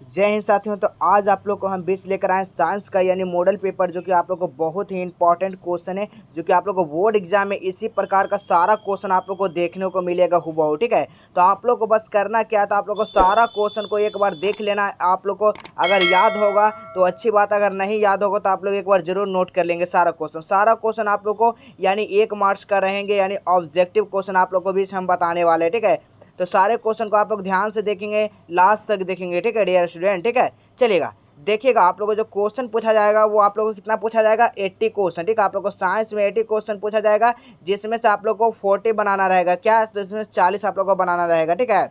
जय हिंद साथियों। तो आज आप लोग को हम 20 लेकर आए साइंस का यानी मॉडल पेपर, जो कि आप लोग को बहुत ही इंपॉर्टेंट क्वेश्चन है, जो कि आप लोग को बोर्ड एग्जाम में इसी प्रकार का सारा क्वेश्चन आप लोग को देखने को मिलेगा हुबहू। ठीक है, तो आप लोग को बस करना क्या था, आप लोग को सारा क्वेश्चन को एक बार देख लेना है। आप लोग को अगर याद होगा तो अच्छी बात, अगर नहीं याद होगा तो आप लोग एक बार जरूर नोट कर लेंगे सारा क्वेश्चन आप लोग को यानी 1 मार्क्स का रहेंगे, यानी ऑब्जेक्टिव क्वेश्चन आप लोग को भी हम बताने वाले हैं। ठीक है, तो सारे क्वेश्चन को आप लोग ध्यान से देखेंगे, लास्ट तक देखेंगे। ठीक है डियर स्टूडेंट, ठीक है चलिएगा। देखिएगा आप लोगों को जो क्वेश्चन पूछा जाएगा वो आप लोगों को कितना पूछा जाएगा, 80 क्वेश्चन। ठीक है, आप लोग को साइंस में 80 क्वेश्चन पूछा जाएगा, जिसमें से आप लोग को 40 बनाना रहेगा, क्या तो इसमें 40 आप लोग को बनाना रहेगा। ठीक है,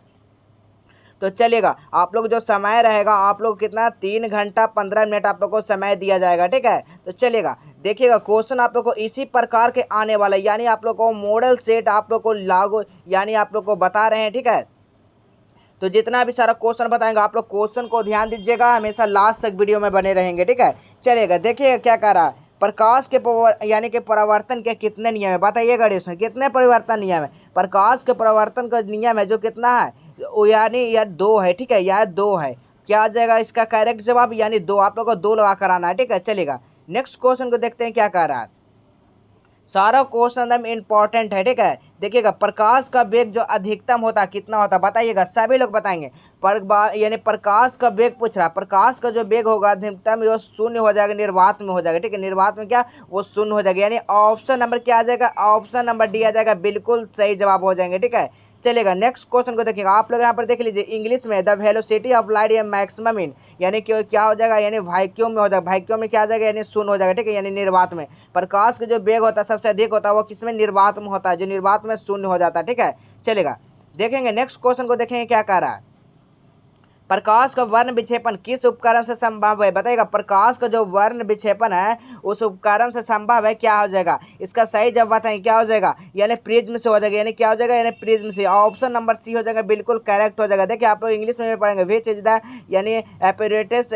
तो चलिएगा आप लोग जो समय रहेगा आप लोग कितना 3 घंटा 15 मिनट आप लोग को समय दिया जाएगा। ठीक है, तो चलिएगा देखिएगा क्वेश्चन आप लोग को इसी प्रकार के आने वाला, यानी आप लोग को मॉडल सेट आप लोग को लागू यानी आप लोग को बता रहे हैं। ठीक है, तो जितना भी सारा क्वेश्चन बताएंगे आप लोग क्वेश्चन को ध्यान दीजिएगा, हमेशा लास्ट तक वीडियो में बने रहेंगे। ठीक है, चलिएगा देखिएगा क्या कह रहा है। प्रकाश के यानी कि परावर्तन के कितने नियम है, बताइएगा डिस्कशन, कितने परिवर्तन नियम है। प्रकाश के परावर्तन का नियम है जो कितना है, वो यानी यह 2 है। ठीक है, यह 2 है। क्या आ जाएगा इसका करेक्ट जवाब, यानी 2। आप लोग को 2 लगा कर आना है। ठीक है, चलेगा नेक्स्ट क्वेश्चन को देखते हैं क्या कह रहा है। सारा क्वेश्चन एकदम इंपॉर्टेंट है। ठीक है, देखिएगा प्रकाश का वेग जो अधिकतम होता है कितना होता है, बताइएगा, सभी लोग बताएंगे। यानी प्रकाश का वेग पूछ रहा है, प्रकाश का जो वेग होगा अधिकतम वो 0 हो जाएगा, निर्वात में हो जाएगा। ठीक है, निर्वात में क्या वो 0 हो जाएगा, यानी ऑप्शन नंबर क्या आ जाएगा, ऑप्शन नंबर डी आ जाएगा, बिल्कुल सही जवाब हो जाएंगे। ठीक है, चलेगा नेक्स्ट क्वेश्चन को देखिएगा। आप लोग यहाँ पर देख लीजिए, इंग्लिश में द वेलोसिटी ऑफ लाइट या मैक्सिमम इन, यानी कि क्या हो जाएगा, यानी वैक्यूम में हो जाएगा, वैक्यूम में क्या आ जाएगा, यानी 0 हो जाएगा। ठीक है, यानी निर्वात में प्रकाश का जो वेग होता है सबसे अधिक होता है वो किसमें, निर्वात में होता है, जो निर्वात में 0 हो जाता है। ठीक है, चलेगा देखेंगे नेक्स्ट क्वेश्चन को, देखेंगे क्या कह रहा है। प्रकाश का वर्ण विक्षेपण किस उपकरण से संभव है, बताइएगा। प्रकाश का जो वर्ण विक्षेपण है उस उपकरण से संभव है, क्या हो जाएगा इसका सही जवाब बताएंगे, क्या हो जाएगा, यानी प्रिज्म से हो जाएगा, यानी क्या हो जाएगा, यानी प्रिज्म से। ऑप्शन नंबर सी हो जाएगा, बिल्कुल करेक्ट हो जाएगा। देखिए आप लोग इंग्लिश में भी पढ़ेंगे, विच इज द यानी एपरेटस,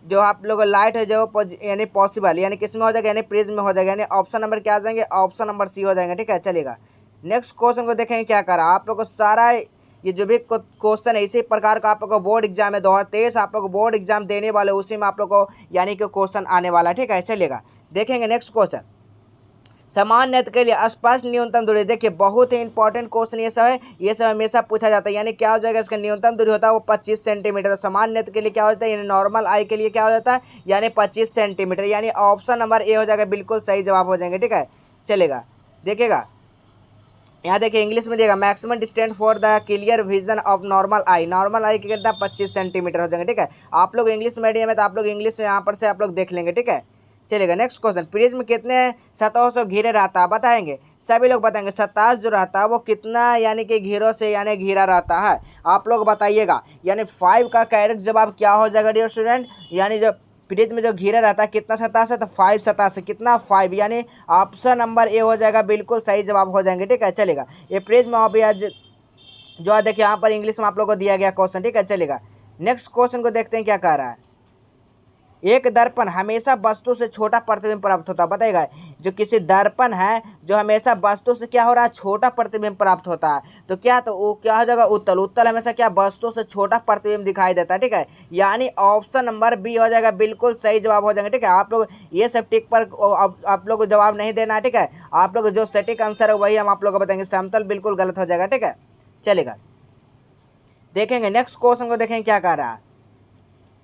जो आप लोग लाइट है जो यानी पॉसिबल, यानी किस में हो जाएगा, यानी प्रिज्म में हो जाएगा, यानी ऑप्शन नंबर क्या आ जाएंगे, ऑप्शन नंबर सी हो जाएंगे। ठीक है, चलेगा नेक्स्ट क्वेश्चन को देखेंगे क्या कर रहा है। आप लोग को सारा ये जो भी क्वेश्चन है इसी प्रकार का आप लोग को बोर्ड एग्जाम है 2023, आप लोग बोर्ड एग्जाम देने वाले उसी में आप लोग को यानी कि क्वेश्चन आने वाला है। ठीक है, चलिएगा देखेंगे नेक्स्ट क्वेश्चन। समान नेत्र के लिए स्पष्ट न्यूनतम दूरी, देखिए बहुत ही इंपॉर्टेंट क्वेश्चन ये सब है, ये सब हमेशा पूछा जाता है। यानी क्या हो जाएगा, इसका न्यूनतम दूरी होता है वो 25 सेंटीमीटर। समान नेत्र के लिए क्या हो जाता है, यानी नॉर्मल आई के लिए क्या हो जाता है, यानी 25 सेंटीमीटर, यानी ऑप्शन नंबर ए हो जाएगा, बिल्कुल सही जवाब हो जाएंगे। ठीक है, चलेगा देखिएगा यहाँ देखिए इंग्लिश में देगा, maximum distance for the clear vision of normal eye, normal eye के कितना 25 सेंटीमीटर हो जाएंगे। ठीक है, आप लोग इंग्लिश मीडियम है तो आप लोग इंग्लिश में यहाँ पर से आप लोग देख लेंगे। ठीक है, चलेगा नेक्स्ट क्वेश्चन। प्रिज्म कितने सतहों से घिरे रहता है, बताएंगे, सभी लोग बताएंगे। सतह जो रहता है वो कितना यानी कि घेरों से यानी घिरा रहता है, आप लोग बताइएगा। यानी 5 का करेक्ट जवाब क्या हो जाएगा डियर स्टूडेंट, यानी जो प्रिज्म में जो घिरा रहता है कितना सतह से, तो 5 सतह से, कितना 5, यानी ऑप्शन नंबर ए हो जाएगा, बिल्कुल सही जवाब हो जाएंगे। ठीक है, चलेगा ये प्रिज्म ऑफ जो है देखिए यहाँ पर इंग्लिश में आप लोग को दिया गया क्वेश्चन। ठीक है, चलेगा नेक्स्ट क्वेश्चन को देखते हैं क्या कह रहा है। एक दर्पण हमेशा वस्तु से छोटा प्रतिबिंब प्राप्त होता है, बताइएगा। जो किसी दर्पण है जो हमेशा वस्तु से क्या हो रहा है, छोटा प्रतिबिंब प्राप्त होता है, तो क्या, तो वो क्या हो जाएगा, उत्तल। उत्तल हमेशा क्या वस्तु से छोटा प्रतिबिंब दिखाई देता है। ठीक है, यानी ऑप्शन नंबर बी हो जाएगा, बिल्कुल सही जवाब हो जाएंगे। ठीक है, आप लोग ये सब टिक पर आप लोग को जवाब नहीं देना है। ठीक है, आप लोग जो सटीक आंसर है वही हम आप लोग को बताएंगे, समतल बिल्कुल गलत हो जाएगा। ठीक है, चलेगा देखेंगे नेक्स्ट क्वेश्चन को, देखेंगे क्या कह रहा है।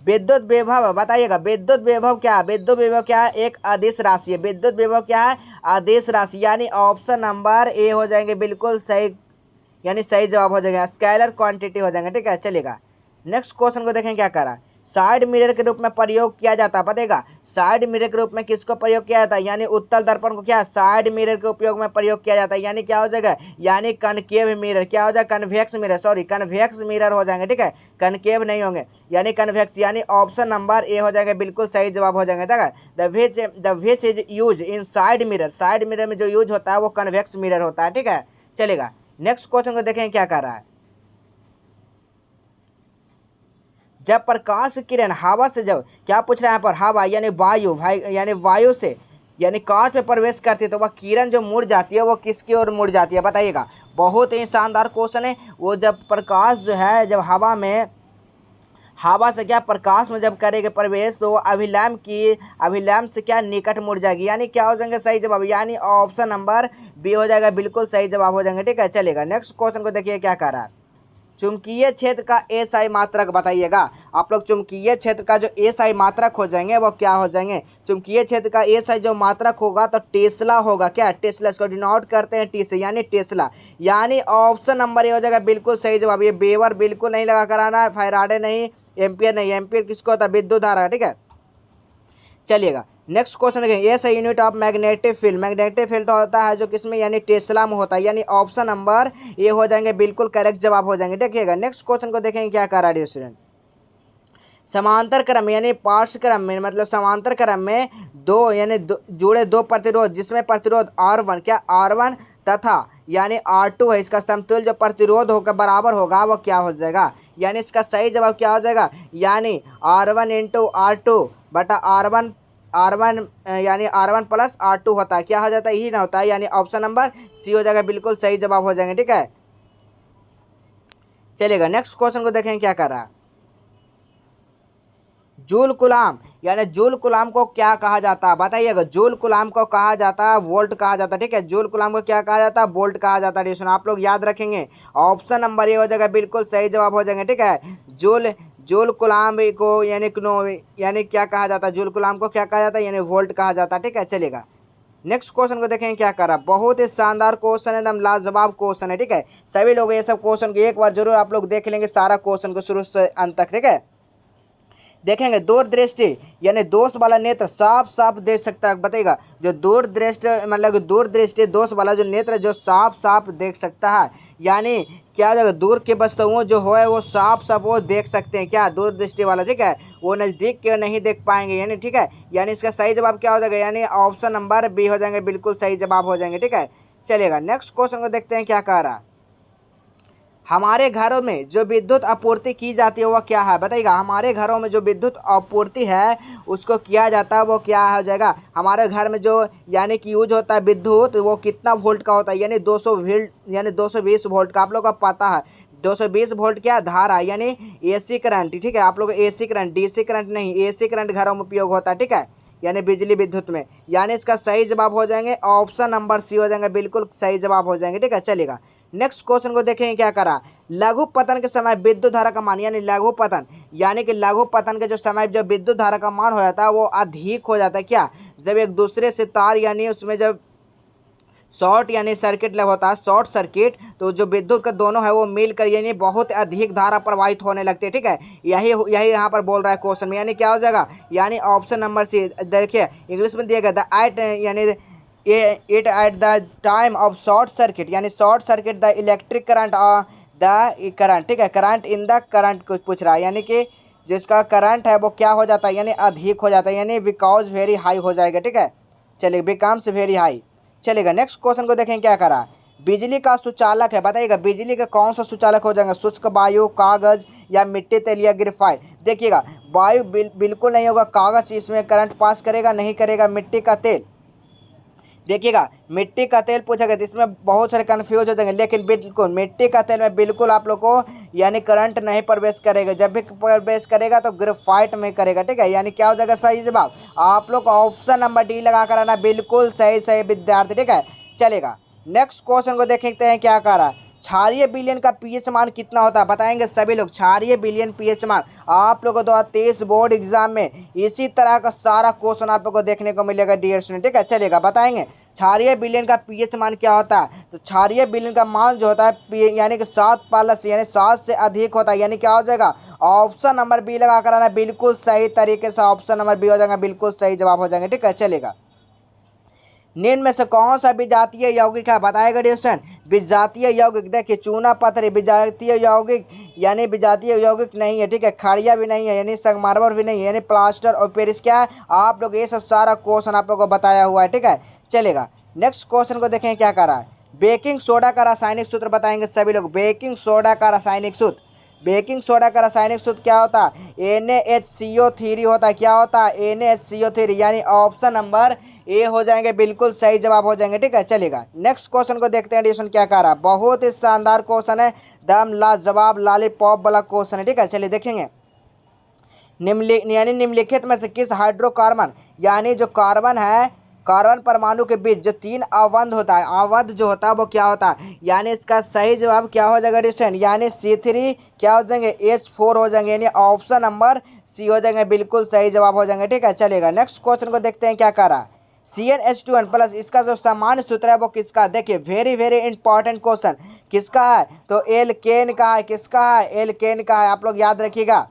विद्युत विभव, बताइएगा विद्युत विभव क्या है, विद्युत विभव क्या है, एक अदिश राशि है। विद्युत विभव क्या है, अदिश राशि, यानी ऑप्शन नंबर ए हो जाएंगे, बिल्कुल सही, यानी सही जवाब हो जाएगा, स्केलर क्वांटिटी हो जाएंगे। ठीक है, चलेगा नेक्स्ट क्वेश्चन को देखें क्या कर रहा है। साइड मिरर के रूप में प्रयोग किया जाता है, बताइएगा साइड मिरर के रूप में किसको प्रयोग किया जाता है, यानी उत्तल दर्पण को क्या साइड मिरर के उपयोग में प्रयोग किया जाता है, यानी क्या हो जाएगा, यानी कनकेव मिरर, क्या हो जाएगा, convex mirror, sorry convex mirror हो जाएंगे। ठीक है, कनकेव नहीं होंगे, यानी कन्वेक्स, यानी ऑप्शन नंबर ए हो जाएगा, बिल्कुल सही जवाब हो जाएंगे। The which is use in side mirror, side mirror में जो यूज होता है वो कन्वेक्स मिरर होता है। ठीक है, चलेगा नेक्स्ट क्वेश्चन को देखें क्या कर रहा है। जब प्रकाश किरण हवा से, जब क्या पूछ रहा है यहाँ पर, हवा यानी वायु, यानी वायु से यानी कांच में प्रवेश करती है तो वह किरण जो मुड़ जाती है वो किसकी ओर मुड़ जाती है, बताइएगा। बहुत ही शानदार क्वेश्चन है। वो जब प्रकाश जो है जब हवा में हवा से क्या प्रकाश में जब करेगा प्रवेश तो वो अभिलैंब से क्या निकट मुड़ जाएगी, यानी क्या हो जाएंगे सही जवाब, यानी ऑप्शन नंबर बी हो जाएगा, बिल्कुल सही जवाब हो जाएंगे। ठीक है, चलेगा नेक्स्ट क्वेश्चन को देखिए क्या कह रहा है। चुंबकीय क्षेत्र का एसआई मात्रक बताइएगा। आप लोग चुंबकीय क्षेत्र का जो एसआई मात्रक हो जाएंगे वो क्या हो जाएंगे, चुंबकीय क्षेत्र का एसआई जो मात्रक होगा तो टेस्ला होगा। क्या टेस्ला, इसको डिनोट करते हैं टी से, यानी टेस्ला, यानी ऑप्शन नंबर ए हो जाएगा, बिल्कुल सही जवाब। ये बेवर बिल्कुल नहीं लगा कराना है, फैराडे नहीं, एम्पियर नहीं, एम्पियर किसको होता है, विद्युत धारा। ठीक है, चलिएगा नेक्स्ट क्वेश्चन देखें। ये सही unit of magnetic field, magnetic field होता है जो किसमें, यानी टेस्ला में होता है, यानी ऑप्शन नंबर ये हो जाएंगे, बिल्कुल करेक्ट जवाब हो जाएंगे। देखिएगा नेक्स्ट क्वेश्चन को देखेंगे क्या कर रहा है स्टूडेंट। समांतर क्रम यानी पार्श्व क्रम में, मतलब समांतर क्रम में जुड़े दो प्रतिरोध, जिसमें प्रतिरोध R1 क्या R1 तथा यानी R2 है, इसका समतुल्य जो प्रतिरोध होगा बराबर होगा वो क्या हो जाएगा, यानी इसका सही जवाब क्या हो जाएगा, यानी R1 इंटू R2 बटा R1 यानी R1 प्लस R2 होता है, क्या हो जाता है, यही ना होता है, यानी ऑप्शन नंबर सी हो जाएगा, बिल्कुल सही जवाब हो जाएंगे। ठीक है, चलिएगा नेक्स्ट क्वेश्चन को देखें क्या कर रहा है। जूल कुलाम, यानी जूल कुलाम को क्या कहा जाता है बताइएगा। जूल कुलाम को कहा जाता है वोल्ट कहा जाता है। ठीक है, जूल कुलाम को क्या कहा जाता है, वोल्ट कहा जाता है। आप लोग याद रखेंगे, ऑप्शन नंबर ये हो जाएगा, बिल्कुल सही जवाब हो जाएंगे। ठीक है, जूल कुलाम को यानी क्या कहा जाता है, जूल कुलाम को क्या कहा जाता है, यानी वोल्ट कहा जाता है। ठीक है, चलेगा नेक्स्ट क्वेश्चन को देखें क्या कर रहा है। बहुत ही शानदार क्वेश्चन है, एकदम लाजवाब क्वेश्चन है। ठीक है, सभी लोग ये सब क्वेश्चन को एक बार जरूर आप लोग देख लेंगे, सारा क्वेश्चन को शुरू से अंत तक। ठीक है, देखेंगे दूरदृष्टि यानी दोष वाला नेत्र साफ साफ देख सकता है, बताइएगा जो दूरदृष्टि मतलब दूरदृष्टि दोष वाला जो नेत्र जो साफ साफ देख सकता है, यानी क्या जगह दूर के वस्तुओं जो है वो साफ साफ वो देख सकते हैं, क्या दूरदृष्टि वाला। ठीक है, वो नज़दीक के नहीं देख पाएंगे, यानी ठीक है, यानी इसका सही जवाब क्या हो जाएगा, यानी ऑप्शन नंबर बी हो जाएंगे, बिल्कुल सही जवाब हो जाएंगे। ठीक है, चलिएगा नेक्स्ट क्वेश्चन को देखते हैं क्या कह रहा है। हमारे घरों में जो विद्युत आपूर्ति की जाती है वो क्या है बताइएगा। हमारे घरों में जो विद्युत आपूर्ति है उसको किया जाता है वो क्या हो जाएगा। हमारे घर में जो यानी कि यूज होता है विद्युत वो कितना वोल्ट का होता है, यानी 200 वोल्ट यानी 220 वोल्ट का। आप लोग को पता है 220 वोल्ट क्या धारा यानी एसी करंट। ठीक है, आप लोग एसी करंट, डीसी करंट नहीं, एसी करंट घरों में उपयोग होता है। ठीक है, यानी बिजली विद्युत में, यानी इसका सही जवाब हो जाएंगे ऑप्शन नंबर सी हो जाएंगे, बिल्कुल सही जवाब हो जाएंगे। ठीक है, चलेगा नेक्स्ट क्वेश्चन को देखेंगे क्या करा। लघु पतन के समय विद्युत धारा का मान, यानी लघु पतन यानी कि लघु पतन के जो समय जब विद्युत धारा का मान हो जाता है वो अधिक हो जाता है, क्या जब एक दूसरे से तार यानी उसमें जब शॉर्ट यानी सर्किट लग होता है, शॉर्ट सर्किट, तो जो विद्युत का दोनों है वो मिलकर यानी बहुत अधिक धारा प्रवाहित होने लगती है। ठीक है, यही यहाँ पर बोल रहा है क्वेश्चन में, यानी क्या हो जाएगा, यानी ऑप्शन नंबर सी। देखिए इंग्लिश में दिया गया द एट यानी it at the time of short circuit, यानी short circuit the electric current the current. ठीक है, करंट इन द करंट को पूछ रहा है, यानी कि जिसका करंट है वो क्या हो जाता है, यानी अधिक हो जाता है, यानी बिकॉज वेरी हाई हो जाएगा। ठीक है, चलिए बिकम्स वेरी हाई। चलेगा नेक्स्ट क्वेश्चन को देखें क्या करा। बिजली का सुचालक है बताइएगा, बिजली का कौन सा सुचालक हो जाएगा, शुष्क वायु, कागज या मिट्टी, तेल या ग्रेफाइट। देखिएगा वायु बिल्कुल नहीं होगा, कागज इसमें करंट पास करेगा नहीं करेगा, मिट्टी का तेल। देखिएगा मिट्टी का तेल पूछा गया, इसमें बहुत सारे कन्फ्यूज हो जाएंगे, लेकिन बिल्कुल मिट्टी का तेल में बिल्कुल आप लोग को यानी करंट नहीं प्रवेश करेगा, जब भी प्रवेश करेगा तो ग्रेफाइट में करेगा। ठीक है, यानी क्या हो जाएगा सही जवाब, आप लोग ऑप्शन नंबर डी लगा कर आना, बिल्कुल सही सही विद्यार्थी। ठीक है, चलेगा नेक्स्ट क्वेश्चन को देखते हैं क्या कह रहा है। क्षारीय विलयन का पीएच मान कितना होता है बताएंगे सभी लोग। क्षारीय विलयन पीएच मान आप लोगों को 2023 बोर्ड एग्जाम में इसी तरह का सारा क्वेश्चन आप लोगों को देखने को मिलेगा डियर स्टूडेंट। ठीक है, चलेगा बताएंगे क्षारीय विलयन का पीएच मान क्या होता है। तो क्षारीय विलयन का मान जो होता है यानी कि 7+ यानी 7 से अधिक होता है, यानी क्या हो जाएगा ऑप्शन नंबर बी लगा कर आना, बिल्कुल सही तरीके से ऑप्शन नंबर बी हो जाएगा, बिल्कुल सही जवाब हो जाएंगे। ठीक है, चलेगा निम्न में से कौन सा विजातीय यौगिक है बताएगा क्वेश्चन। विजातीय यौगिक देखिए चूना पत्थर विजातीय यौगिक यानी विजातीय यौगिक नहीं है। ठीक है, खड़िया भी नहीं है, यानी संगमरमर भी नहीं है, यानी प्लास्टर और पेरिस क्या है। आप लोग ये सब सारा क्वेश्चन आप लोग को बताया हुआ है। ठीक है, चलेगा नेक्स्ट क्वेश्चन को देखें क्या कर रहा है। बेकिंग सोडा का रासायनिक सूत्र बताएंगे सभी लोग। बेकिंग सोडा का रासायनिक सूत्र, बेकिंग सोडा का रासायनिक सूत्र क्या होता है, NaHCO3 होता है। क्या होता है NaHCO3, यानी ऑप्शन नंबर ए हो जाएंगे, बिल्कुल सही जवाब हो जाएंगे। ठीक है, चलेगा नेक्स्ट क्वेश्चन को देखते हैं एडिशन क्या कह रहा है। बहुत ही शानदार क्वेश्चन है, दम लाजवाब लॉलीपॉप वाला क्वेश्चन है। ठीक है, चलिए देखेंगे यानी निम्नलिखित में से किस हाइड्रोकार्बन यानी जो कार्बन है, कार्बन परमाणु के बीच जो 3 अवंध होता है, अवध जो होता है वो क्या होता है, यानी इसका सही जवाब क्या हो जाएगा डिस्टेंट, यानी C3 क्या हो जाएंगे, H4 हो जाएंगे, यानी ऑप्शन नंबर सी हो जाएंगे, बिल्कुल सही जवाब हो जाएंगे। ठीक है, चलेगा। नेक्स्ट क्वेश्चन को देखते हैं क्या कर रहा है। CnH2n प्लस इसका जो सामान्य सूत्र है वो किसका, देखिए वेरी वेरी इंपॉर्टेंट क्वेश्चन, किसका है, तो एल्केन का है, किसका है, एल्केन का है, आप लोग याद रखिएगा,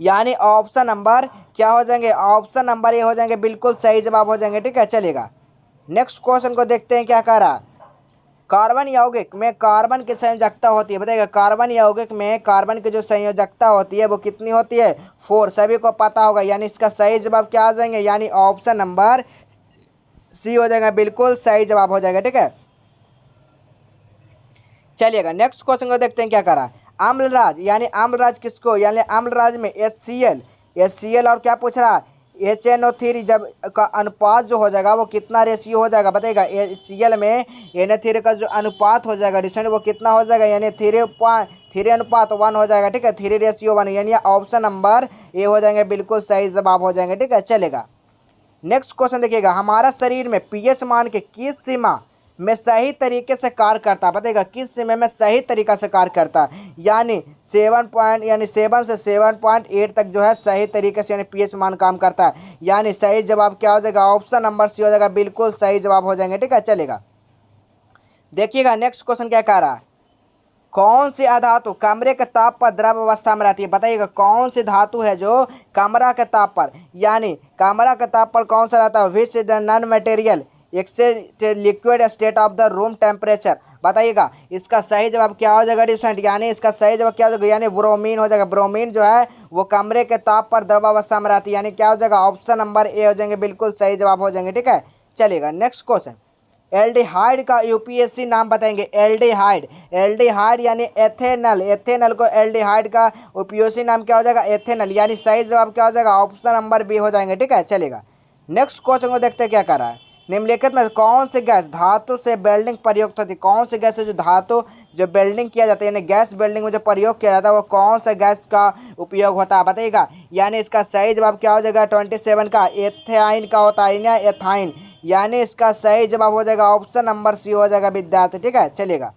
यानी ऑप्शन नंबर क्या हो जाएंगे, ऑप्शन नंबर ए हो जाएंगे, बिल्कुल सही जवाब हो जाएंगे। ठीक है, चलेगा। नेक्स्ट क्वेश्चन को देखते हैं क्या कह रहा। कार्बन यौगिक में कार्बन की संयोजकता होती है, बताइएगा कार्बन यौगिक में कार्बन की जो संयोजकता होती है वो कितनी होती है, 4, सभी को पता होगा, यानी इसका सही जवाब क्या आ जाएंगे, यानी ऑप्शन नंबर सी हो जाएगा, बिल्कुल सही जवाब हो जाएगा। ठीक है, चलिएगा। नेक्स्ट क्वेश्चन को देखते हैं क्या करा। अम्लराज यानी अम्लराज किसको, यानी अम्लराज में HCl और क्या पूछ रहा है, HNO3 जब का अनुपात जो हो जाएगा वो कितना रेशियो हो जाएगा, बताइएगा HCl में NO3 का जो अनुपात हो जाएगा डिस्टेंट वो कितना हो जाएगा, यानी 3:1 हो जाएगा। ठीक है, 3:1, यानी ऑप्शन नंबर ए हो जाएंगे, बिल्कुल सही जवाब हो जाएंगे। ठीक है, चलेगा। नेक्स्ट क्वेश्चन देखिएगा, हमारा शरीर में pH मान के किस सीमा में सही तरीके से कार्य करता है, बताइएगा किस सीमा में सही तरीका से कार्य करता है, यानी 7 से 7.8 तक जो है सही तरीके से यानी pH मान काम करता है, यानी सही जवाब क्या हो जाएगा, ऑप्शन नंबर सी हो जाएगा, बिल्कुल सही जवाब हो जाएंगे। ठीक है, चलेगा। देखिएगा नेक्स्ट क्वेश्चन क्या कह रहा है। कौन सी अधातु कमरे के ताप पर द्रव अवस्था में रहती है, बताइएगा कौन सी धातु है जो कमरा के ताप पर, यानी कमरा के ताप पर कौन सा रहता है, which is the non material except liquid state of the room temperature, बताइएगा इसका सही जवाब क्या हो जाएगा डिस्टेंट, यानी इसका सही जवाब क्या हो जाएगा, यानी ब्रोमीन हो जाएगा। ब्रोमीन जो है वो कमरे के ताप पर द्रव अवस्था में रहती है, यानी क्या हो जाएगा, ऑप्शन नंबर ए हो जाएंगे, बिल्कुल सही जवाब हो जाएंगे। ठीक है, चलेगा। नेक्स्ट क्वेश्चन, एल्डिहाइड का यूपीएससी नाम बताएंगे। एल्डिहाइड यानी एथेनल को एल्डिहाइड का यूपीएससी नाम क्या हो जाएगा, एथेनल, यानी सही जवाब क्या हो जाएगा, ऑप्शन नंबर बी हो जाएंगे। ठीक है, चलेगा। नेक्स्ट क्वेश्चन को देखते हैं क्या कर रहा है। निम्नलिखित में कौन सी गैस धातु से वेल्डिंग प्रयुक्त होती है, कौन सी गैस है जो धातु जो वेल्डिंग किया जाता है, यानी गैस वेल्डिंग में जो प्रयोग किया जाता है वो कौन सा गैस का उपयोग होता है, बताइएगा, यानी इसका सही जवाब क्या हो जाएगा, 27 का एथाइन का होता है या एथाइन, यानी इसका सही जवाब हो जाएगा, ऑप्शन नंबर सी हो जाएगा विद्यार्थी। ठीक है, चलेगा।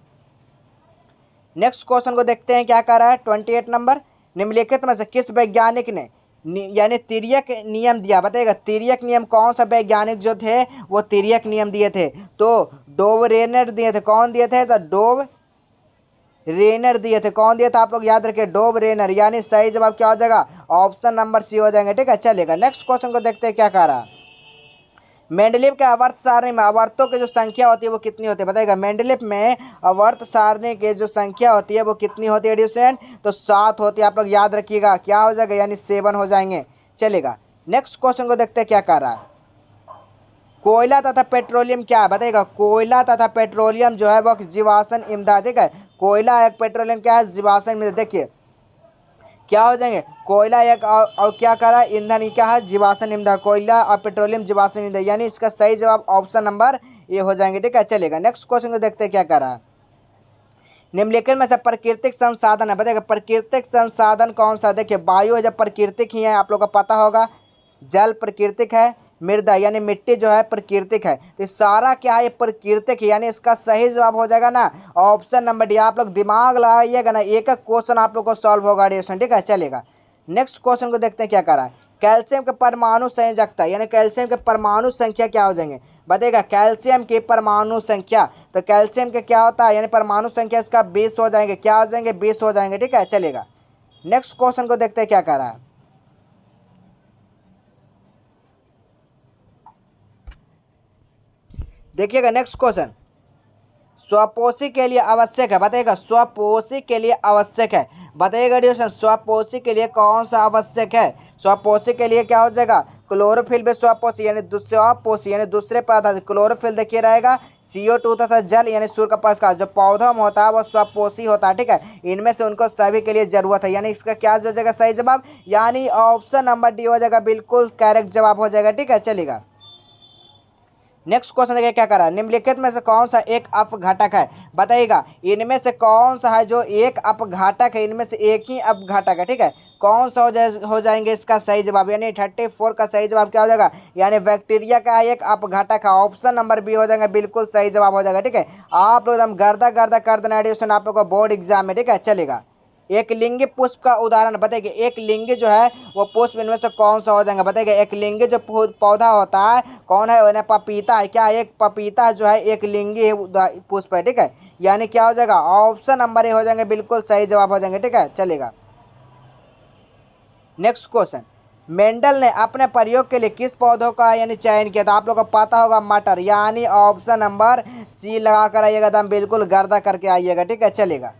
नेक्स्ट क्वेश्चन को देखते हैं क्या कर रहा है। 28 नंबर, निम्नलिखित में से किस वैज्ञानिक ने यानी तिर्यक नियम दिया, बताइएगा तिर्यक नियम कौन सा वैज्ञानिक जो थे वो तिर्यक नियम दिए थे, तो डोव रेनर दिए थे, कौन दिए थे, तो डोव रेनर दिए थे, कौन दिया था, आप लोग याद रखिए डोव रेनर, यानी सही जवाब क्या हो जाएगा, ऑप्शन नंबर सी हो जाएंगे। ठीक है, चलेगा। नेक्स्ट क्वेश्चन को देखते हैं क्या कह रहा है। मेंडलीव के आवर्त सारणी में आवर्तों की जो संख्या होती है वो कितनी होती है, बताइएगा मेंडलीव में आवर्त सारणी की जो संख्या होती है वो कितनी होती है डिस्टेंट, तो 7 होती है, आप लोग याद रखिएगा क्या हो जाएगा, यानी 7 हो जाएंगे। चलेगा। नेक्स्ट क्वेश्चन को देखते हैं क्या कर रहा है। कोयला तथा पेट्रोलियम क्या है, बताइएगा कोयला तथा पेट्रोलियम जो है वो जीवाश्म ईंधन। ठीक है, कोयला एक, पेट्रोलियम क्या है, जीवाश्म ईंधन। देखिए क्या हो जाएंगे, कोयला एक और क्या कर रहा है, ईंधन क्या है, जीवाश्म ईंधन, कोयला और पेट्रोलियम जीवाश्म ईंधन, यानी इसका सही जवाब ऑप्शन नंबर ए हो जाएंगे। ठीक है, चलेगा। नेक्स्ट क्वेश्चन को देखते हैं क्या कर रहा है। निम्नलिखित में से प्राकृतिक संसाधन है, बताइएगा प्राकृतिक संसाधन कौन सा, देखिए वायु है, जब प्राकृतिक ही है, आप लोग को पता होगा, जल प्राकृतिक है, मृदा यानी मिट्टी जो है प्राकृतिक है, तो सारा क्या है, ये प्राकृतिक है, यानी इसका सही जवाब हो जाएगा ना ऑप्शन नंबर डी। आप लोग दिमाग लगाइएगा ना, एक एक क्वेश्चन आप लोग को सॉल्व होगा डिस्टेंट। ठीक है, चलेगा। नेक्स्ट क्वेश्चन को देखते हैं क्या कर रहा है। कैल्शियम के परमाणु संयोजकता यानी कैल्शियम के परमाणु संख्या क्या हो जाएंगे, बताइएगा कैल्शियम की परमाणु संख्या, तो कैल्शियम के क्या होता है, यानी परमाणु संख्या इसका 20 हो जाएंगे, क्या हो जाएंगे, 20 हो जाएंगे। ठीक है, चलेगा। नेक्स्ट क्वेश्चन को देखते हैं क्या कर रहा है। देखिएगा नेक्स्ट क्वेश्चन, स्वपोषी के लिए आवश्यक है, बताइएगा स्वपोषी के लिए आवश्यक है, बताइएगा डिस्टेंट स्वपोषी के लिए कौन सा आवश्यक है, स्वपोषी के लिए क्या हो जाएगा, क्लोरोफिल भी स्वपोषी यानी दूसरे पदार्थ, क्लोरोफिल देखिए रहेगा, CO2 तथा जल यानी सूर्य का प्रकाश, जो पौधों में होता है वो स्वपोषी होता है। ठीक है, इनमें से उनको सभी के लिए जरूरत है, यानी इसका क्या हो जाएगा सही जवाब, यानी ऑप्शन नंबर डी हो जाएगा, बिल्कुल करेक्ट जवाब हो जाएगा। ठीक है, चलेगा। नेक्स्ट क्वेश्चन देखिए क्या कर रहा है, निम्नलिखित में से कौन सा एक अपघटक है, बताइएगा इनमें से कौन सा है जो एक अपघटक है, इनमें से एक ही अपघटक है, ठीक है। कौन सा हो जाएंगे इसका सही जवाब, यानी 34 का सही जवाब क्या हो जाएगा, यानी बैक्टीरिया का एक अपघटक है, ऑप्शन नंबर बी हो जाएगा, बिल्कुल सही जवाब हो जाएगा, ठीक है। आप लोग एकदम गर्दा गर्दा कर देना एडिशन आप लोग को बोर्ड एग्जाम में, ठीक है। चलेगा, एक लिंगी पुष्प का उदाहरण बताइए, एक लिंगी जो है वो पुष्प इनमें से कौन सा हो जाएगा, बताइए एक लिंगी जो पौधा होता है कौन है, ना पपीता है क्या, एक पपीता जो है एक लिंगी पुष्प है, ठीक है। यानी क्या हो जाएगा, ऑप्शन नंबर ए हो जाएंगे, बिल्कुल सही जवाब हो जाएंगे, ठीक है। चलेगा, नेक्स्ट क्वेश्चन, मेंडल ने अपने प्रयोग के लिए किस पौधों का यानी चयन किया था, आप लोग को पता होगा मटर, यानी ऑप्शन नंबर सी लगा कर आइएगा, एकदम बिल्कुल गर्दा करके आइएगा, ठीक है। चलेगा,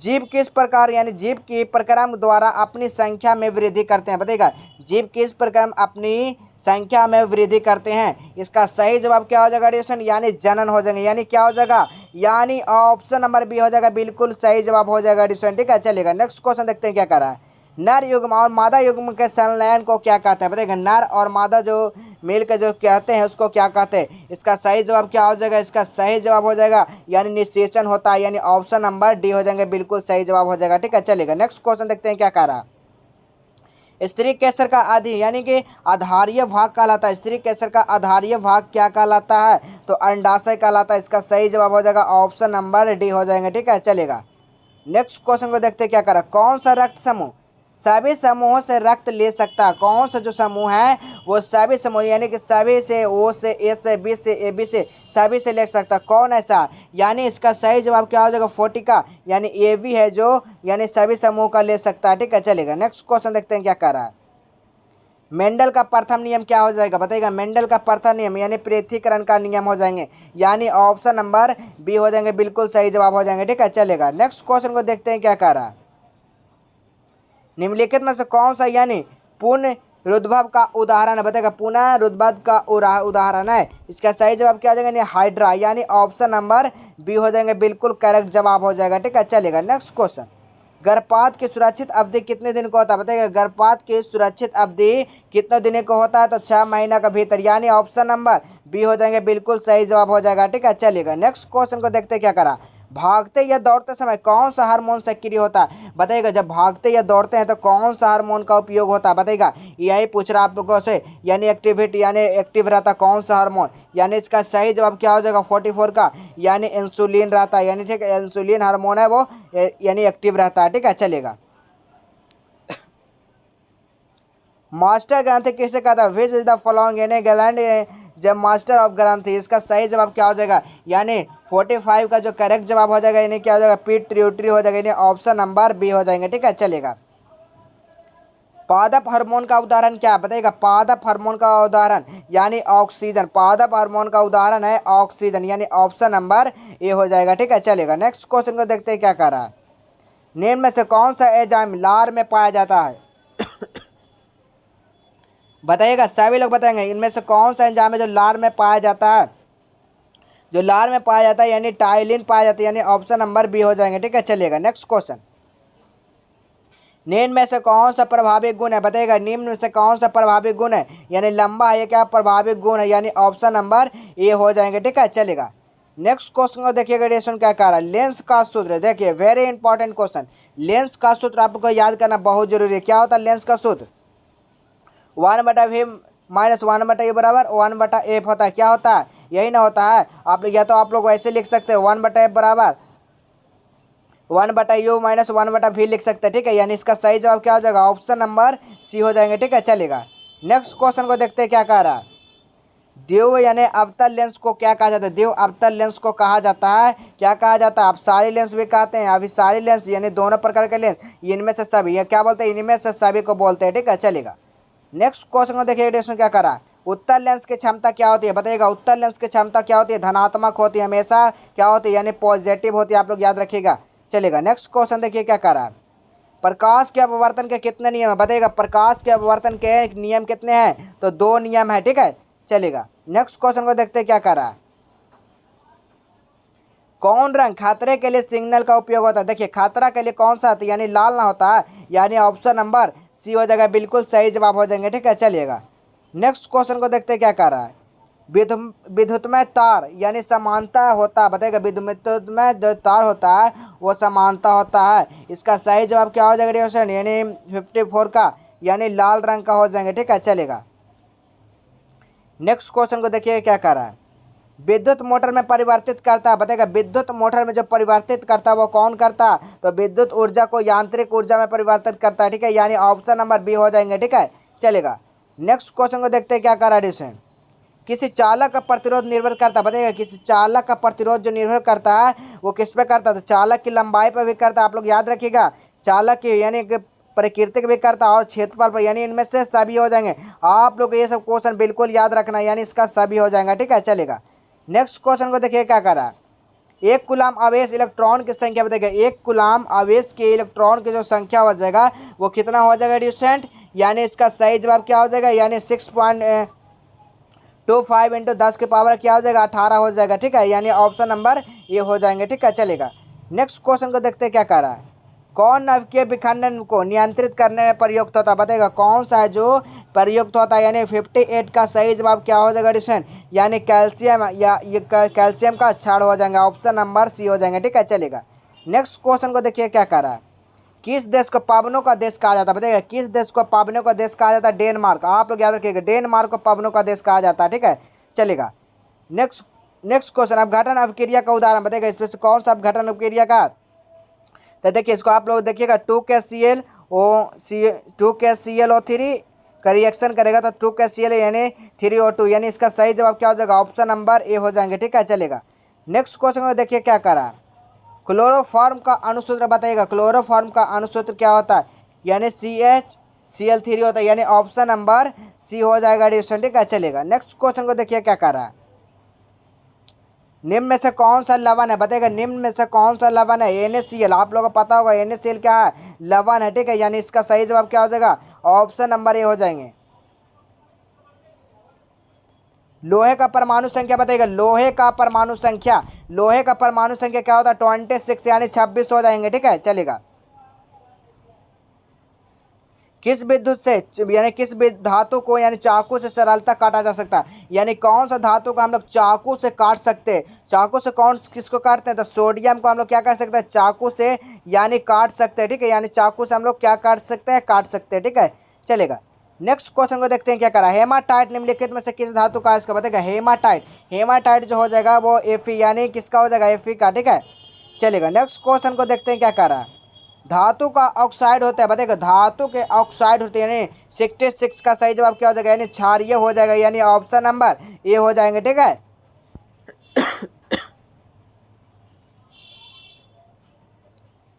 जीव किस प्रकार यानी जीव की प्रक्रम द्वारा अपनी संख्या में वृद्धि करते हैं, बताइएगा जीव किस प्रकार अपनी संख्या में वृद्धि करते हैं, इसका सही जवाब क्या हो जाएगा एडिशन, यानी जनन हो जाएंगे, यानी क्या हो जाएगा, यानी ऑप्शन नंबर बी हो जाएगा, बिल्कुल सही जवाब हो जाएगा एडिशन, ठीक है। चलेगा, नेक्स्ट क्वेश्चन देखते हैं क्या कर रहा है, नर युग्म और मादा युग्म के संलयन को क्या कहते हैं, बताइएगा नर और मादा जो मिल के जो कहते हैं उसको क्या कहते हैं, इसका सही जवाब क्या हो जाएगा, इसका सही जवाब हो जाएगा यानी निषेचन होता है, यानी ऑप्शन नंबर डी हो जाएंगे, बिल्कुल सही जवाब हो जाएगा, ठीक है। चलेगा, नेक्स्ट क्वेश्चन देखते हैं क्या कह रहा है, स्त्री केसर का आदि यानी कि आधारीय भाग कहलाता है, स्त्री केसर का आधारीय भाग क्या कहलाता है, तो अंडाशय कहलाता है, इसका सही जवाब हो जाएगा ऑप्शन नंबर डी हो जाएंगे, ठीक है। चलेगा, नेक्स्ट क्वेश्चन को देखते हैं क्या करा, कौन सा रक्त समूह सभी समूहों से रक्त ले सकता है, कौन सा जो समूह है वो सभी समूह यानी कि सभी से, ओ से, ए से, बी से, ए बी से, सभी से ले सकता है, कौन ऐसा, यानी इसका सही जवाब क्या हो जाएगा 40 का, यानी ए बी है जो यानी सभी समूह का ले सकता है, ठीक है। चलेगा, नेक्स्ट क्वेश्चन देखते हैं क्या कर रहा है, मेंडल का प्रथम नियम क्या हो जाएगा, बताइएगा मेंडल का प्रथम नियम यानी पृथक्करण का नियम हो जाएंगे, यानी ऑप्शन नंबर बी हो जाएंगे, बिल्कुल सही जवाब हो जाएंगे, ठीक है। चलेगा, नेक्स्ट क्वेश्चन को देखते हैं क्या कर रहा है, निम्नलिखित में से कौन सा यानी पुनरुद्भव का उदाहरण है, बताएगा पुनरुद्भव का उदाहरण है, इसका सही जवाब क्या हो जाएगा, हाइड्रा, यानी ऑप्शन नंबर बी हो जाएंगे, बिल्कुल करेक्ट जवाब हो जाएगा, ठीक है। चलेगा, नेक्स्ट क्वेश्चन, गर्भपात की सुरक्षित अवधि कितने दिन का होता है, बताइएगा गर्भपात की सुरक्षित अवधि कितने दिन का होता है, तो 6 महीना का भीतर, यानी ऑप्शन नंबर बी हो जाएंगे, बिल्कुल सही जवाब हो जाएगा, ठीक है। चलेगा, नेक्स्ट क्वेश्चन को देखते क्या करा, भागते या दौड़ते समय कौन सा हार्मोन सक्रिय होता है, बताइएगा जब भागते या दौड़ते हैं तो कौन सा हार्मोन का उपयोग होता है, बताइएगा यही पूछ रहा आप लोगों से, यानी एक्टिविटी यानी एक्टिव रहता कौन सा हार्मोन, यानी इसका सही जवाब क्या हो जाएगा 44 का, यानी इंसुलिन रहता है, यानी ठीक है इंसुलिन हार्मोन है वो यानी एक्टिव रहता है, ठीक है। चलेगा, मास्टर ग्रंथि किसे कहता है, विच इज द फॉलोइंग यानी ग्लैंड जब मास्टर ऑफ ग्रंथि, इसका सही जवाब क्या हो जाएगा, यानी 45 का जो करेक्ट जवाब हो जाएगा यानी क्या हो जाएगा पिट्यूटरी हो जाएगा, यानी ऑप्शन नंबर बी हो जाएंगे, ठीक है। चलेगा, पादप हार्मोन का उदाहरण क्या है, बताइएगा पादप हार्मोन का उदाहरण यानी ऑक्सीजन, पादप हार्मोन का उदाहरण है ऑक्सीजन, यानी ऑप्शन नंबर ए हो जाएगा, ठीक है। चलेगा, नेक्स्ट क्वेश्चन को देखते हैं क्या कर रहा है, निम्न में से कौन सा एंजाइम लार में पाया जाता है बताइएगा सभी लोग बताएंगे इनमें से कौन सा एंजाइम है जो लार में पाया जाता है, जो लार में पाया जाता है यानी टाइलिन पाया जाता है, यानी ऑप्शन नंबर बी हो जाएंगे, ठीक है। चलिएगा, नेक्स्ट क्वेश्चन, निम्न में से कौन सा प्रभावी गुण है, बताइएगा निम्न में से कौन सा प्रभावी गुण है, यानी लंबा है क्या प्रभावी गुण है, यानी ऑप्शन नंबर ए हो जाएंगे, ठीक है। चलेगा, नेक्स्ट क्वेश्चन को देखिएगा रेशन क्या कह रहा है, लेंस का सूत्र, देखिए वेरी इंपॉर्टेंट क्वेश्चन, लेंस का सूत्र आपको याद करना बहुत जरूरी है, क्या होता है लेंस का सूत्र, 1/v माइनस 1/u बराबर 1/f होता है, क्या होता है यही ना होता है, आप या तो आप लोग ऐसे लिख सकते हैं 1/f बराबर 1/u माइनस 1/v लिख सकते हैं, ठीक है, यानी इसका सही जवाब क्या हो जाएगा ऑप्शन नंबर सी हो जाएंगे, ठीक है। चलेगा, नेक्स्ट क्वेश्चन को देखते हैं क्या कह रहा है, देव यानी अवतल लेंस को क्या कहा जाता है, देव अवतल लेंस को कहा जाता है, क्या कहा जाता है, आप सारी लेंस भी कहते हैं, अभी सारी लेंस यानी दोनों प्रकार के लेंस, इनमें से सभी, ये क्या बोलते हैं इनमें से सभी को बोलते हैं, ठीक है। चलेगा, नेक्स्ट क्वेश्चन को देखिए एडिशन क्या करा, उत्तर लेंस की क्षमता क्या होती है, बताइएगा उत्तर लेंस की क्षमता क्या होती है, धनात्मक होती है, हमेशा क्या होती है यानी पॉजिटिव होती है, आप लोग याद रखिएगा। चलेगा, नेक्स्ट क्वेश्चन देखिए क्या कर रहा है, प्रकाश के अपवर्तन के कितने नियम है, बताइएगा प्रकाश के अपवर्तन के नियम कितने हैं, तो 2 नियम है, ठीक है। चलेगा, नेक्स्ट क्वेश्चन को देखते हैं क्या कर रहा है, कौन रंग खतरे के लिए सिग्नल का उपयोग होता है, देखिए खतरा के लिए कौन सा होता है यानी लाल ना होता है, यानी ऑप्शन नंबर सी हो जाएगा, बिल्कुल सही जवाब हो जाएंगे, ठीक है। चलिएगा, नेक्स्ट क्वेश्चन को देखते हैं क्या कर रहा है, विद्युतमय तार यानी समानता होता है, बताइएगा विद्युतमय जो तार होता है वो समानता होता है। इसका सही जवाब क्या हो जाएगा डिस्टेंट, यानी 54 का यानी लाल रंग का हो जाएंगे, ठीक है चलेगा। नेक्स्ट क्वेश्चन को देखिए क्या कर रहा है, विद्युत मोटर में परिवर्तित करता है, बताइएगा विद्युत मोटर में जो परिवर्तित करता है वो कौन करता है, तो विद्युत ऊर्जा को यांत्रिक ऊर्जा में परिवर्तित करता है, ठीक है, यानी ऑप्शन नंबर बी हो जाएंगे, ठीक है चलेगा। नेक्स्ट क्वेश्चन को देखते हैं क्या कर रहा है डिस्टेंट, किसी चालक का प्रतिरोध निर्भर करता है, बताइएगा किसी चालक का प्रतिरोध जो निर्भर करता है वो किस पे करता है, तो चालक की लंबाई पर भी करता है, आप लोग याद रखिएगा चालक की यानी कि प्रकृति भी करता है और क्षेत्रफल पर, यानी इनमें से सभी हो जाएंगे। आप लोग ये सब क्वेश्चन बिल्कुल याद रखना, यानी इसका सभी हो जाएगा, ठीक है चलेगा। नेक्स्ट क्वेश्चन को देखिए क्या करा, एक कूलाम आवेश इलेक्ट्रॉन की संख्या बताइएगा, एक कूलाम आवेश के इलेक्ट्रॉन की जो संख्या हो जाएगा वो कितना हो जाएगा डिस्टेंट, यानी इसका सही जवाब क्या हो जाएगा, यानी 6.25 इंटू 10 की पावर क्या हो जाएगा 18 हो जाएगा, ठीक है, यानी ऑप्शन नंबर ये हो जाएंगे, ठीक है चलेगा। नेक्स्ट क्वेश्चन को देखते हैं क्या कर रहा है, कौन नाभिकीय विखंडन को नियंत्रित करने में प्रयुक्त होता है, बताएगा कौन सा है जो प्रयुक्त होता है, यानी 58 का सही जवाब क्या हो जाएगा डिस्टेंट, यानी कैल्शियम या ये कैल्शियम का क्षार हो जाएगा, ऑप्शन नंबर सी हो जाएंगे, ठीक है चलेगा। नेक्स्ट क्वेश्चन को देखिए क्या कर रहा है, किस देश को पावनों का देश कहा जाता है, बताइएगा किस देश को पावनों का देश कहा जाता है, डेनमार्क, आप लोग याद रखिएगा डेनमार्क को पावनों का देश कहा जाता है, ठीक है चलेगा। नेक्स्ट क्वेश्चन, अपघटन अपक्रिया का उदाहरण बताइएगा, इसमें से कौन सा अपघटन अपक्रिया का, तो देखिए इसको आप लोग देखिएगा 2KClO3 का रिएक्शन करेगा तो 2KCl यानी 3O2, यानी इसका सही जवाब क्या हो जाएगा, ऑप्शन नंबर ए हो जाएंगे, ठीक है चलेगा। नेक्स्ट क्वेश्चन में देखिए क्या करा, क्लोरोफॉर्म का अणुसूत्र बताइएगा, क्लोरोफॉर्म का अणुसूत्र क्या होता है, यानी CHCl3 होता है, यानी ऑप्शन नंबर सी हो जाएगा डिस्टेंट, ठीक है चलेगा। नेक्स्ट क्वेश्चन को देखिए क्या कर रहा है, निम्न में से कौन सा लवण है, बताइएगा निम्न में से कौन सा लवण है, NaCl, आप लोगों को पता होगा NaCl क्या है, लवण है, ठीक है, यानी इसका सही जवाब क्या हो जाएगा, ऑप्शन नंबर ए हो जाएंगे। लोहे का परमाणु संख्या बताइएगा, लोहे का परमाणु संख्या, लोहे का परमाणु संख्या क्या होता है 26 यानी 26 हो जाएंगे, ठीक है चलेगा। किस विद्युत से यानी किस धातु को यानी चाकू से सरलता काटा जा सकता है, यानी कौन सा धातु को हम लोग चाकू से काट सकते हैं, चाकू से कौन किसको काटते हैं, तो सोडियम को हम लोग क्या कर सकते हैं चाकू से यानी काट सकते हैं, ठीक है, यानी चाकू से हम लोग क्या काट सकते हैं, काट सकते हैं, ठीक है चलेगा। नेक्स्ट क्वेश्चन को देखते हैं क्या करा, हेमाटाइट निम्नलिखित में से किस धातु का, इसका बताएगा हेमाटाइट, हेमाटाइट जो हो जाएगा वो Fe यानी किसका हो जाएगा Fe का, ठीक है चलेगा। नेक्स्ट क्वेश्चन को देखते हैं क्या करा, धातु का ऑक्साइड होता है, बताइएगा धातु के ऑक्साइड होते हैं, यानी 66 का सही जवाब क्या हो जाएगा, यानी क्षारीय हो जाएगा, यानी ऑप्शन नंबर ए हो जाएंगे, ठीक है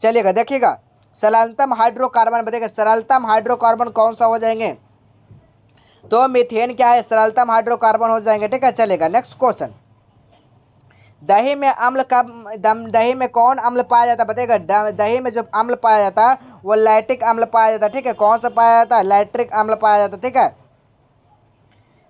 चलिएगा। देखिएगा सरलतम हाइड्रोकार्बन बताइएगा, सरलतम हाइड्रोकार्बन कौन सा हो जाएंगे, तो मीथेन क्या है सरलतम हाइड्रोकार्बन हो जाएंगे, ठीक है चलेगा। नेक्स्ट क्वेश्चन, दही में अम्ल का दही में कौन अम्ल पाया जाता है, बताइएगा दही में जो अम्ल पाया जाता है वो लैक्टिक अम्ल पाया जाता है, ठीक है, कौन सा पाया जाता है, लैक्टिक अम्ल पाया जाता है, ठीक है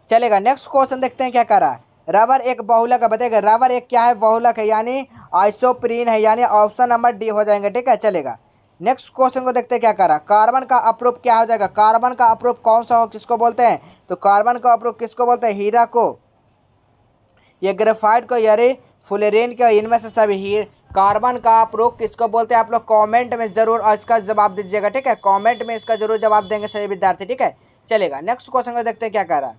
चलेगा। नेक्स्ट क्वेश्चन देखते हैं क्या कर रहा है, रबर एक बहुलक है, बताइएगा रबर एक क्या है बहुलक है, यानी आइसोप्रीन है, यानी ऑप्शन नंबर डी हो जाएंगे, ठीक है चलेगा। नेक्स्ट क्वेश्चन को देखते हैं क्या कर रहा है, कार्बन का अप्रूप क्या हो जाएगा, कार्बन का अप्रूप कौन सा हो किसको बोलते हैं, तो कार्बन का अप्रूप किसको बोलते हैं, हीरा को, ये ग्रेफाइट को, यानी फुलेरिन के, इनमें से सभी ही कार्बन का अप्रूप किसको बोलते हैं, आप लोग कमेंट में जरूर इसका जवाब दीजिएगा, ठीक है कमेंट में इसका जरूर जवाब देंगे सभी विद्यार्थी, ठीक है चलेगा। नेक्स्ट क्वेश्चन को देखते हैं क्या कर रहा है,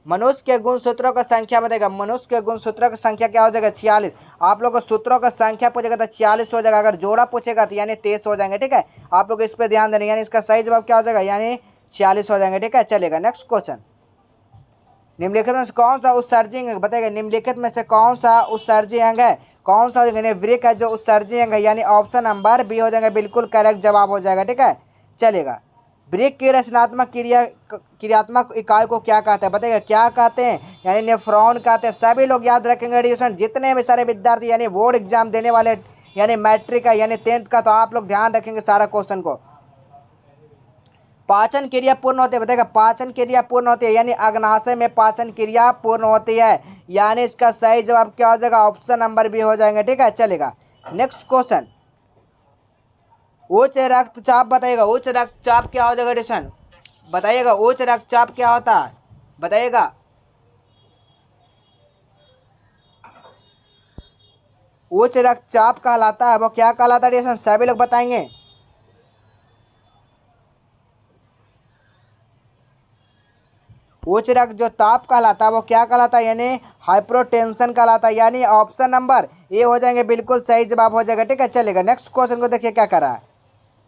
मनुष्य के गुणसूत्रों का संख्या बताएगा, मनुष्य के गुणसूत्रों की संख्या क्या हो जाएगा 46, आप लोग को सूत्रों का संख्या पूछेगा तो 46 हो जाएगा, अगर जोड़ा पूछेगा तो यानी 23 हो जाएंगे, ठीक है आप लोग इस पर ध्यान देने, यानी इसका सही जवाब क्या हो जाएगा, यानी 46 हो जाएंगे, ठीक है चलेगा। नेक्स्ट क्वेश्चन, निम्नलिखित में से कौन सा उत्सर्जी अंग बताएगा, निम्नलिखित में से कौन सा उत्सर्जी अंग है, कौन सा वृक्क है जो उत्सर्जी अंग है, यानी ऑप्शन नंबर बी हो जाएगा, बिल्कुल करेक्ट जवाब हो जाएगा, ठीक है चलेगा। वृक्क की रचनात्मक क्रियात्मक इकाई को क्या कहते हैं, बताइएगा क्या कहते हैं, यानी नेफ्रॉन कहते हैं, सभी लोग याद रखेंगे एडिशन, जितने भी सारे विद्यार्थी यानी बोर्ड एग्जाम देने वाले यानी मैट्रिक का यानी 10th का, तो आप लोग ध्यान रखेंगे सारा क्वेश्चन को। पाचन क्रिया पूर्ण होती है, बताएगा पाचन क्रिया पूर्ण होती है, यानी अग्नाशय में पाचन क्रिया पूर्ण होती है, यानी इसका सही जवाब क्या हो जाएगा, ऑप्शन नंबर बी हो जाएंगे, ठीक है चलेगा। नेक्स्ट क्वेश्चन, उच्च रक्तचाप बताइएगा, उच्च रक्तचाप क्या हो जाएगा एडिशन, बताइएगा उच्च रक्तचाप क्या होता है, बताइएगा उच्च रक्तचाप कहलाता है वो क्या कहलाता है डिस्टेंस, सभी लोग बताएंगे। उच्च रक्त जो ताप कहलाता है वो क्या कहलाता है, यानी हाइपरटेंशन कहलाता है, यानी ऑप्शन नंबर ए हो जाएंगे बिल्कुल सही जवाब हो जाएगा। ठीक है, चलेगा। नेक्स्ट क्वेश्चन को देखिए क्या कर रहा है।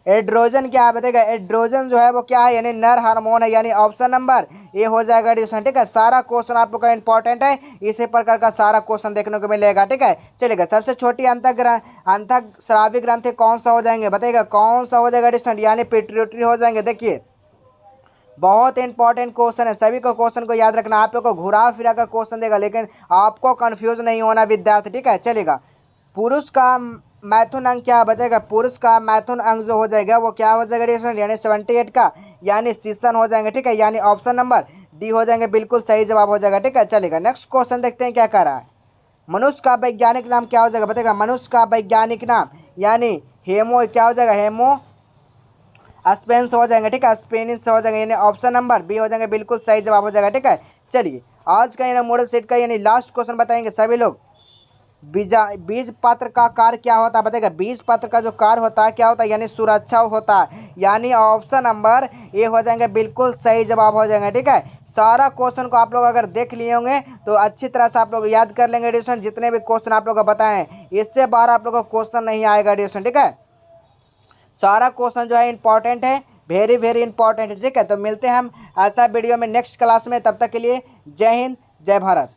एड्रोजन क्या है बताएगा, एड्रोजन जो है वो क्या है, यानी नर हार्मोन है, यानी ऑप्शन नंबर ए हो जाएगा डिस्टेंस। ठीक है, सारा क्वेश्चन आप लोग का इंपॉर्टेंट है, इसी प्रकार का सारा क्वेश्चन देखने को मिलेगा। ठीक है, चलेगा। सबसे छोटी अंतःस्रावी ग्रंथि कौन सा हो जाएंगे बताइएगा, कौन सा हो जाएगा डिस्टेंस, यानी पिट्यूटरी हो जाएंगे। देखिए बहुत इंपॉर्टेंट क्वेश्चन है, सभी को क्वेश्चन को याद रखना। आप लोग को घुरा फिरा का क्वेश्चन देगा, लेकिन आपको कंफ्यूज नहीं होना विद्यार्थी। ठीक है, चलेगा। पुरुष का मैथुन अंग क्या बचेगा, पुरुष का मैथुन अंग जो हो जाएगा वो क्या हो जाएगा, यानी 78 का, यानी सीसन हो जाएंगे। ठीक है, यानी ऑप्शन नंबर डी हो जाएंगे, बिल्कुल सही जवाब हो जाएगा। ठीक है, चलेगा। नेक्स्ट क्वेश्चन देखते हैं क्या कह रहा है। मनुष्य का वैज्ञानिक नाम क्या हो जाएगा बताएगा, मनुष्य का वैज्ञानिक नाम, यानी हेमो क्या हो जाएगा, हेमो स्पेन हो जाएंगे। ठीक है, स्पेनिश हो जाएंगे, यानी ऑप्शन नंबर बी हो जाएंगे, बिल्कुल सही जवाब हो जाएगा। ठीक है, चलिए। आज का यानी मॉडल सेट का यानी लास्ट क्वेश्चन बताएंगे सभी लोग। बीज पत्र का कार्य क्या होता है बताएगा, बीज पत्र का जो कार्य होता है क्या होता है, यानी सुरक्षा होता है, यानी ऑप्शन नंबर ए हो जाएंगे, बिल्कुल सही जवाब हो जाएंगे। ठीक है, सारा क्वेश्चन को आप लोग अगर देख लिए होंगे तो अच्छी तरह से आप लोग याद कर लेंगे एडिशन, जितने भी क्वेश्चन आप लोग को बताएं इससे बाहर आप लोग को क्वेश्चन नहीं आएगा एडिशन। ठीक है, सारा क्वेश्चन जो है इंपॉर्टेंट है, वेरी वेरी इंपॉर्टेंट है। ठीक है, तो मिलते हैं हम ऐसा वीडियो में नेक्स्ट क्लास में, तब तक के लिए जय हिंद जय भारत।